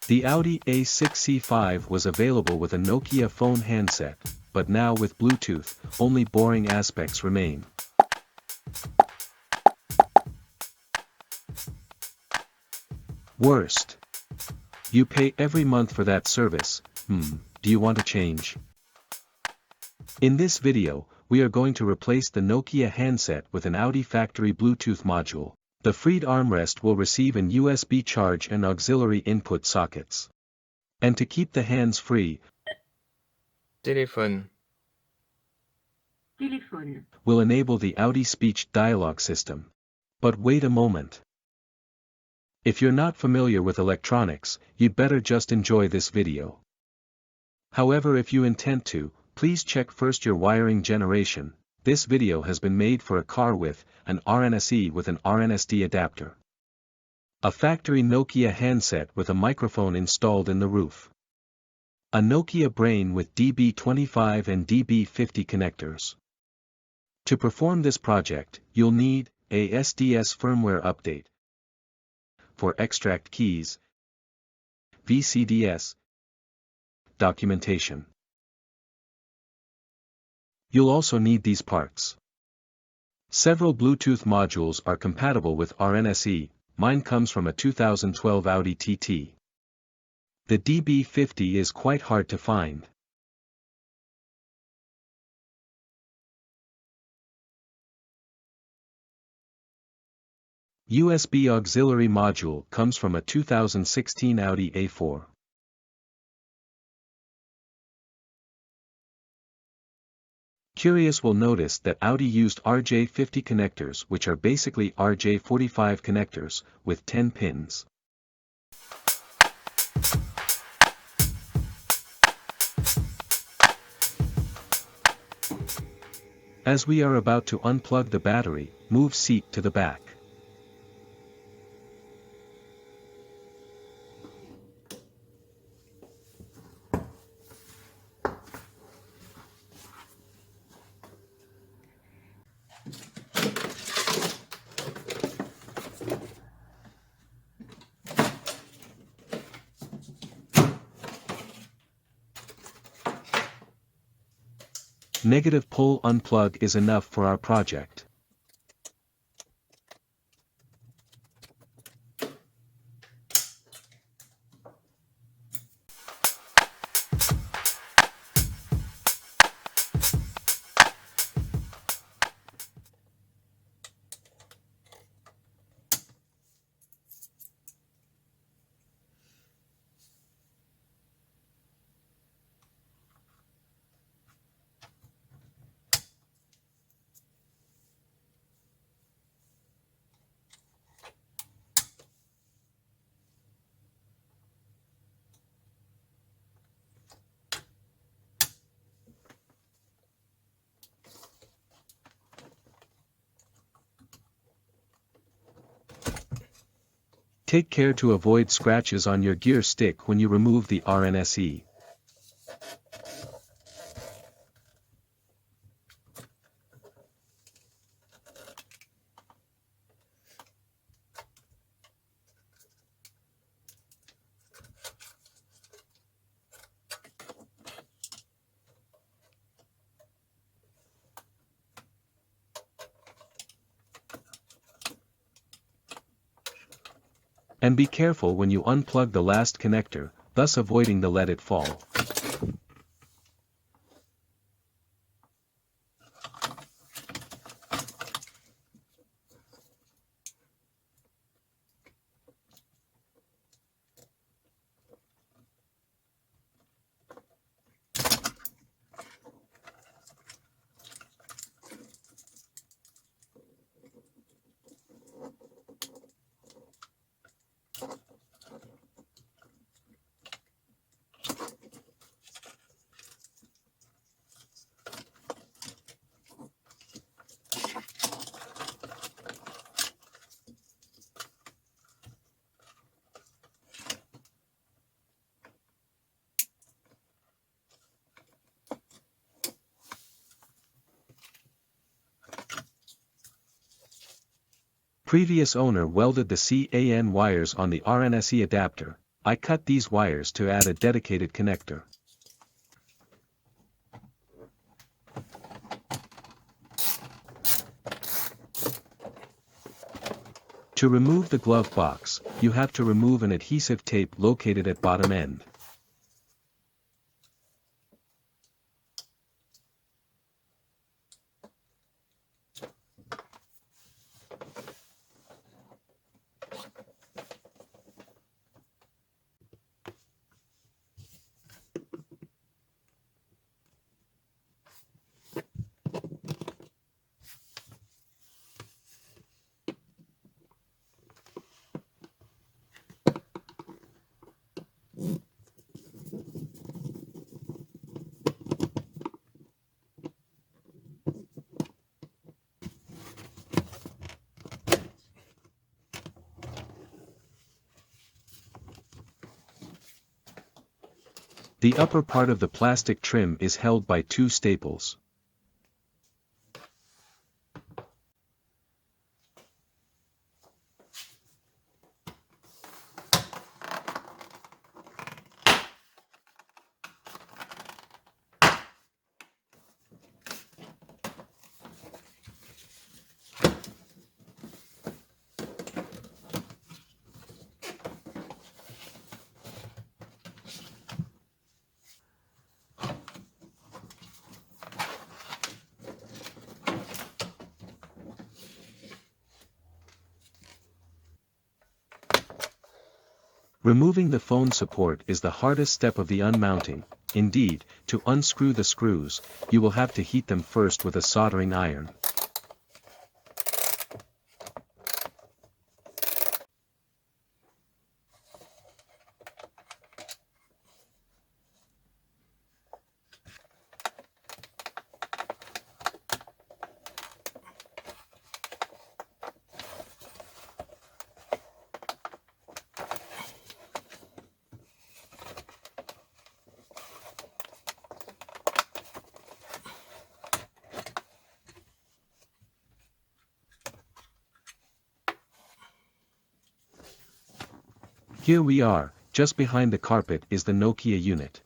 The Audi A6 C5 was available with a Nokia phone handset, but now with Bluetooth, only boring aspects remain. Worst. You pay every month for that service, do you want to change? In this video, we are going to replace the Nokia handset with an Audi factory Bluetooth module. The freed armrest will receive an USB charge and auxiliary input sockets. And to keep the hands free, Téléphone. will enable the Audi speech dialog system. But wait a moment. If you're not familiar with electronics, you'd better just enjoy this video. However, if you intend to, please check first your wiring generation. This video has been made for a car with an RNS-E with an RNS-D adapter. A factory Nokia handset with a microphone installed in the roof. A Nokia brain with DB25 and DB50 connectors. To perform this project, you'll need a SDS firmware update for extract keys, VCDS, documentation. You'll also need these parts. Several Bluetooth modules are compatible with RNS-E, mine comes from a 2012 Audi TT. The DB50 is quite hard to find. USB auxiliary module comes from a 2016 Audi A4. Curious will notice that Audi used RJ50 connectors, which are basically RJ45 connectors, with 10 pins. As we are about to unplug the battery, move seat to the back. Negative pole unplug is enough for our project. Take care to avoid scratches on your gear stick when you remove the RNS-E. And be careful when you unplug the last connector, thus avoiding the let it fall. Previous owner welded the CAN wires on the RNS-E adapter, I cut these wires to add a dedicated connector. To remove the glove box, you have to remove an adhesive tape located at bottom end. The upper part of the plastic trim is held by two staples. Removing the phone support is the hardest step of the unmounting. Indeed, to unscrew the screws, you will have to heat them first with a soldering iron. Here we are, just behind the carpet is the Nokia unit.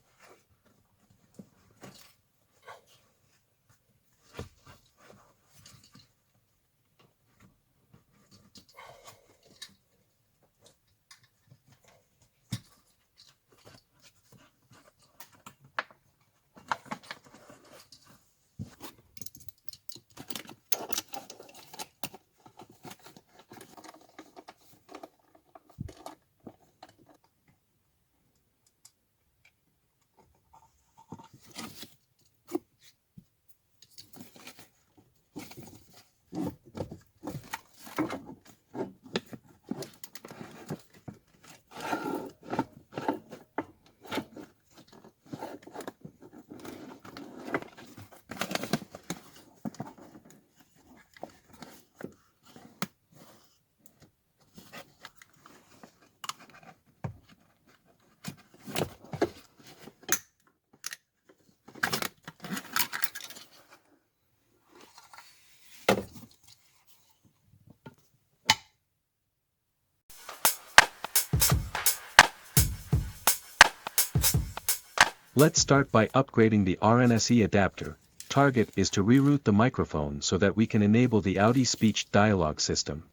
Let's start by upgrading the RNS-E adapter. Target is to reroute the microphone so that we can enable the Audi speech dialog system.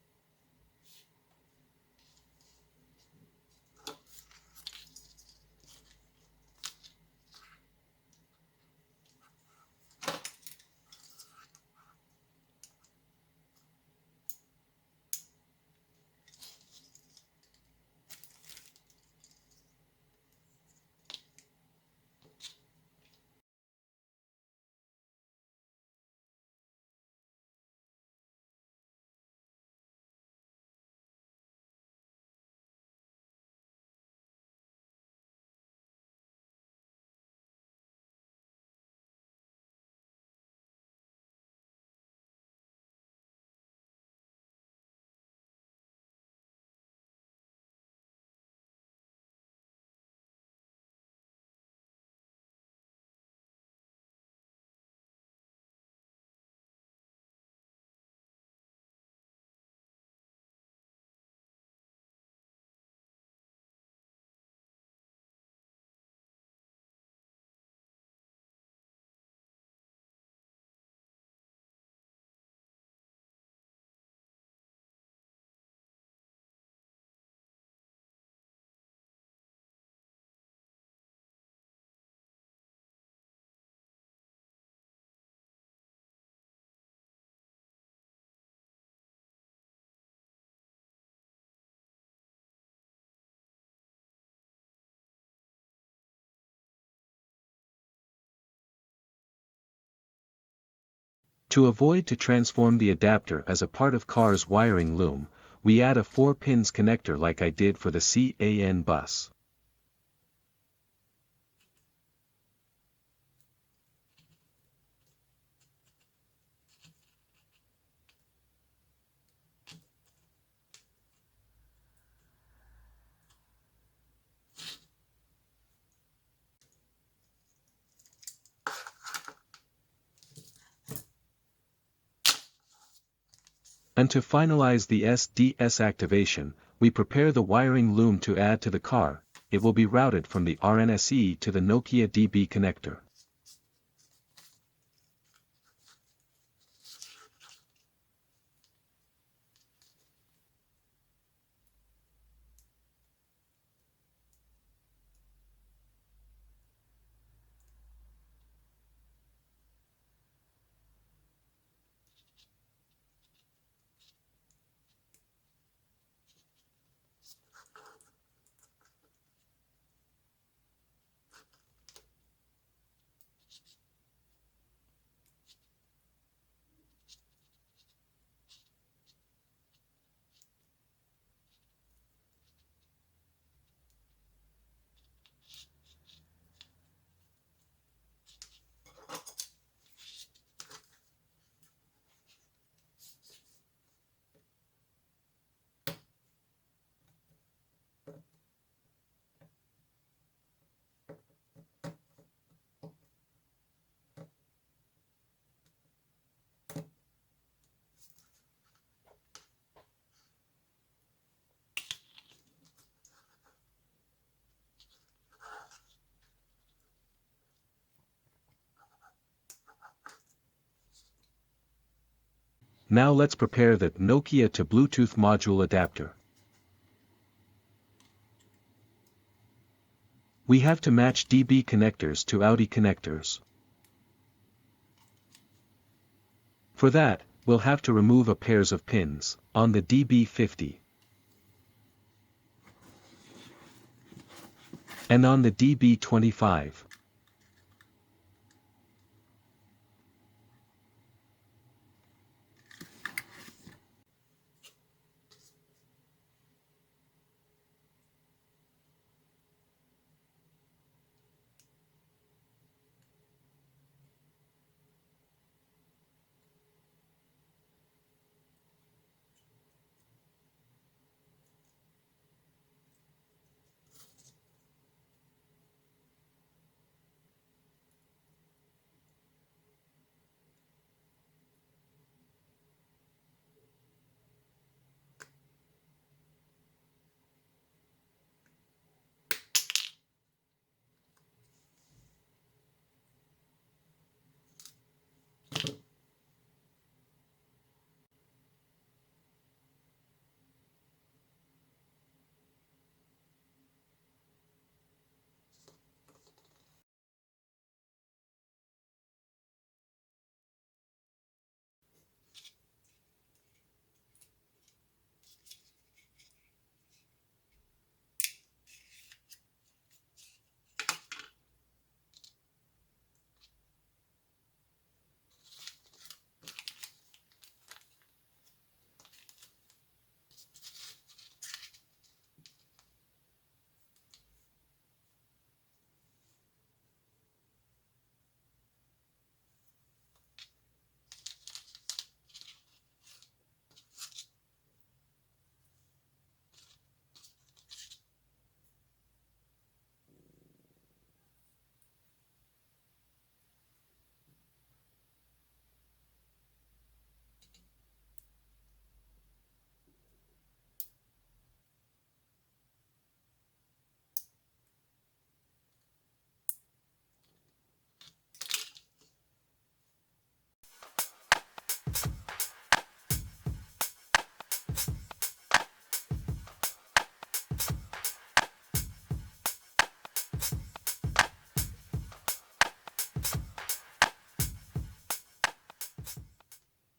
To avoid to transform the adapter as a part of car's wiring loom, we add a 4-pins connector like I did for the CAN bus. And to finalize the SDS activation, we prepare the wiring loom to add to the car. It will be routed from the RNS-E to the Nokia DB connector. Now let's prepare the Nokia to Bluetooth module adapter. We have to match DB connectors to Audi connectors. For that, we'll have to remove a pairs of pins on the DB50 and on the DB25.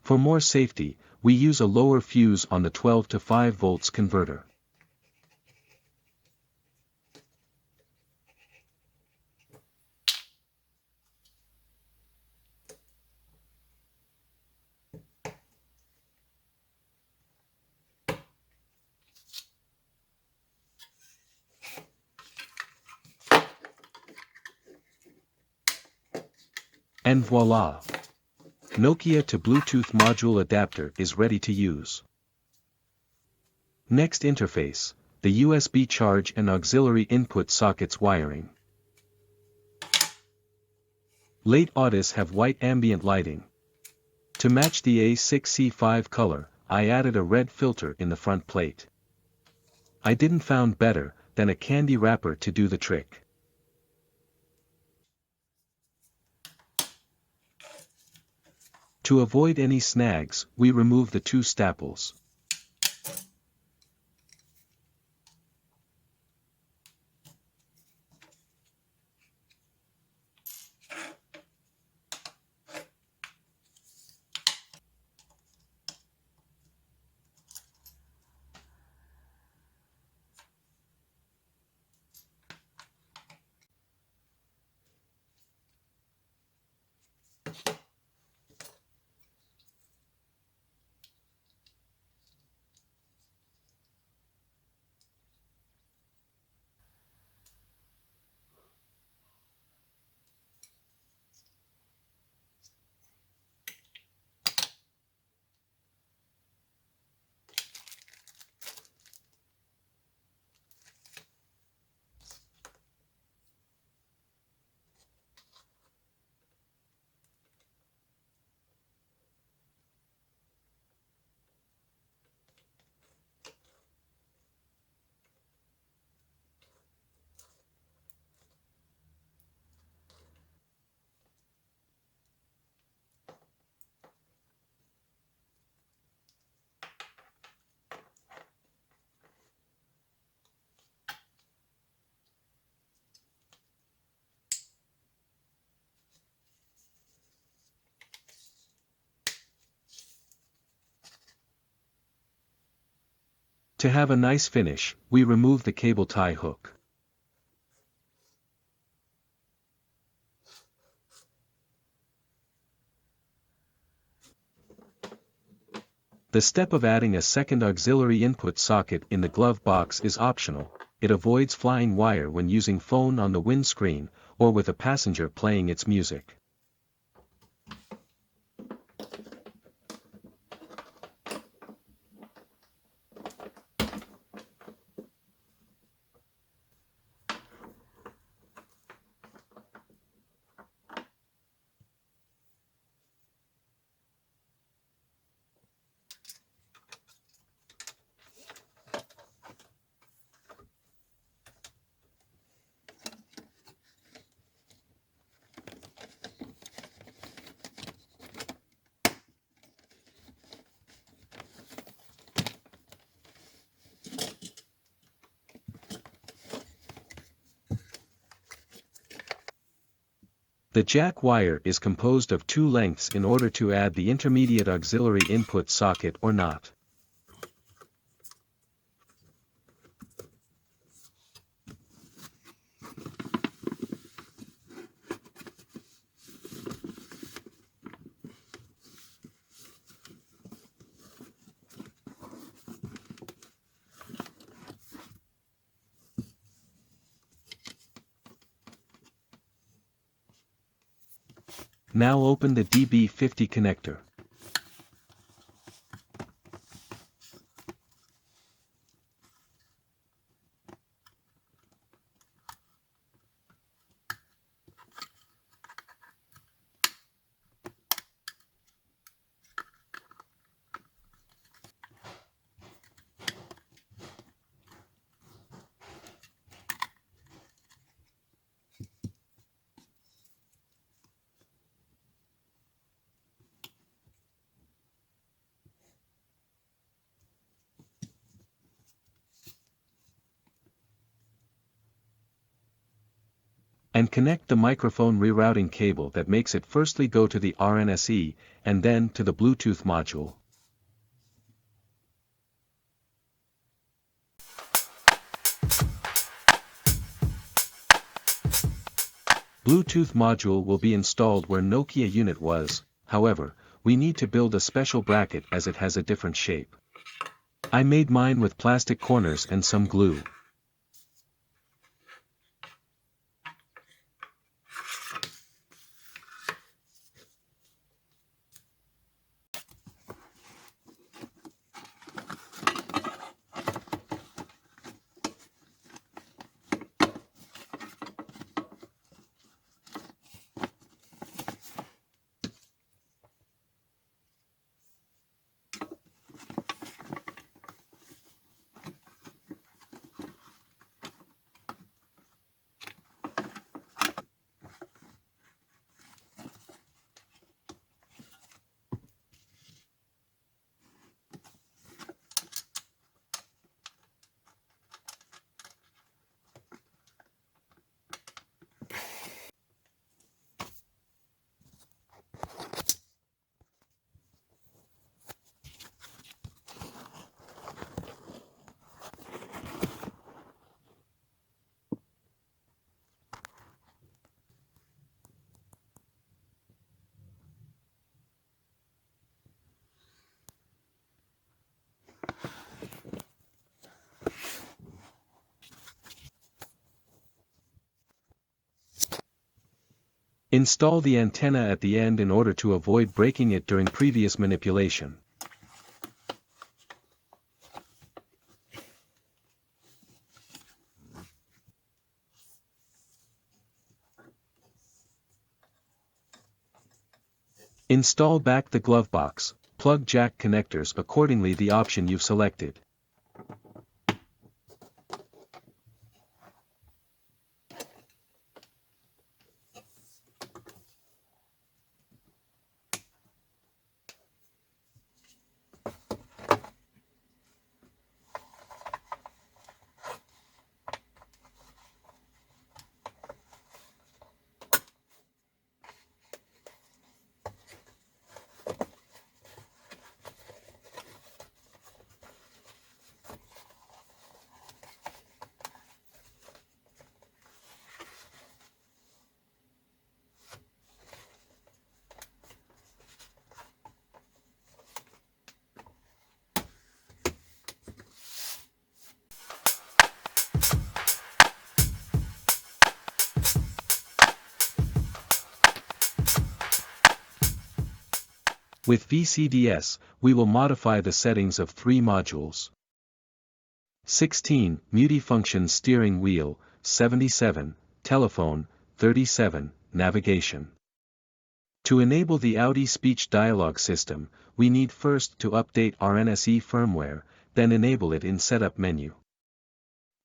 For more safety, we use a lower fuse on the 12 to 5 volts converter. And voila! Nokia to Bluetooth module adapter is ready to use. Next interface, the USB charge and auxiliary input sockets wiring. Late Audis have white ambient lighting. To match the A6 C5 color, I added a red filter in the front plate. I didn't found better than a candy wrapper to do the trick. To avoid any snags, we remove the two staples. To have a nice finish, we remove the cable tie hook. The step of adding a second auxiliary input socket in the glove box is optional. It avoids flying wire when using phone on the windscreen, or with a passenger playing its music. The jack wire is composed of two lengths in order to add the intermediate auxiliary input socket or not. Now open the DB50 connector. And connect the microphone rerouting cable that makes it firstly go to the RNS-E, and then to the Bluetooth module. Bluetooth module will be installed where Nokia unit was, however, we need to build a special bracket as it has a different shape. I made mine with plastic corners and some glue. Install the antenna at the end in order to avoid breaking it during previous manipulation. Install back the glove box, plug jack connectors accordingly the option you've selected. With VCDS, we will modify the settings of 3 modules. 16. Multifunction steering wheel, 77, telephone, 37, navigation. To enable the Audi speech dialog system, we need first to update RNS-E firmware, then enable it in Setup menu.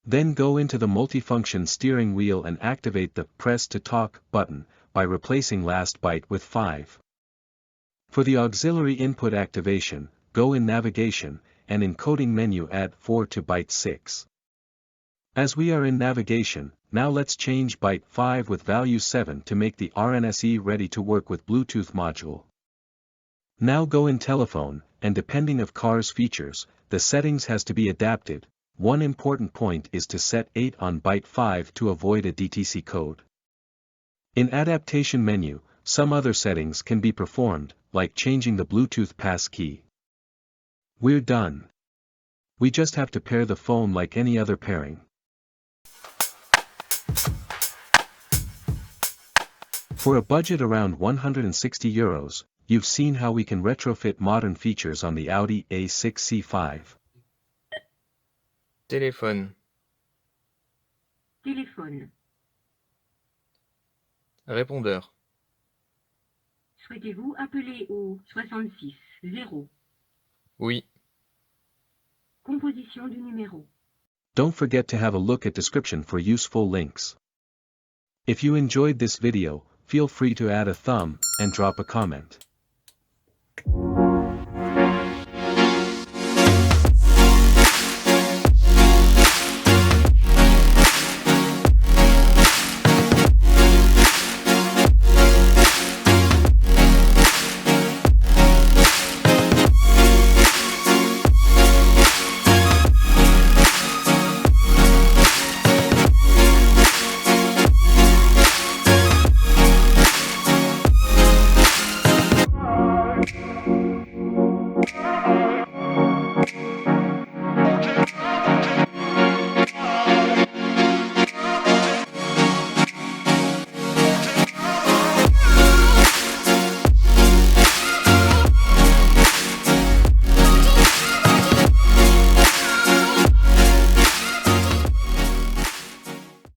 Then go into the multifunction steering wheel and activate the Press to Talk button, by replacing last byte with 5. For the auxiliary input activation, go in Navigation, and in Coding menu add 4 to byte 6. As we are in Navigation, now let's change byte 5 with value 7 to make the RNS-E ready to work with Bluetooth module. Now go in Telephone, and depending of car's features, the settings has to be adapted. One important point is to set 8 on byte 5 to avoid a DTC code. In Adaptation menu, some other settings can be performed, like changing the Bluetooth pass key. We're done. We just have to pair the phone like any other pairing. For a budget around €160, you've seen how we can retrofit modern features on the Audi A6 C5. Téléphone. Téléphone. Répondeur. Souhaitez-vous appeler au 66 0? Oui. Composition du numéro. Don't forget to have a look at description for useful links. If you enjoyed this video, feel free to add a thumb and drop a comment.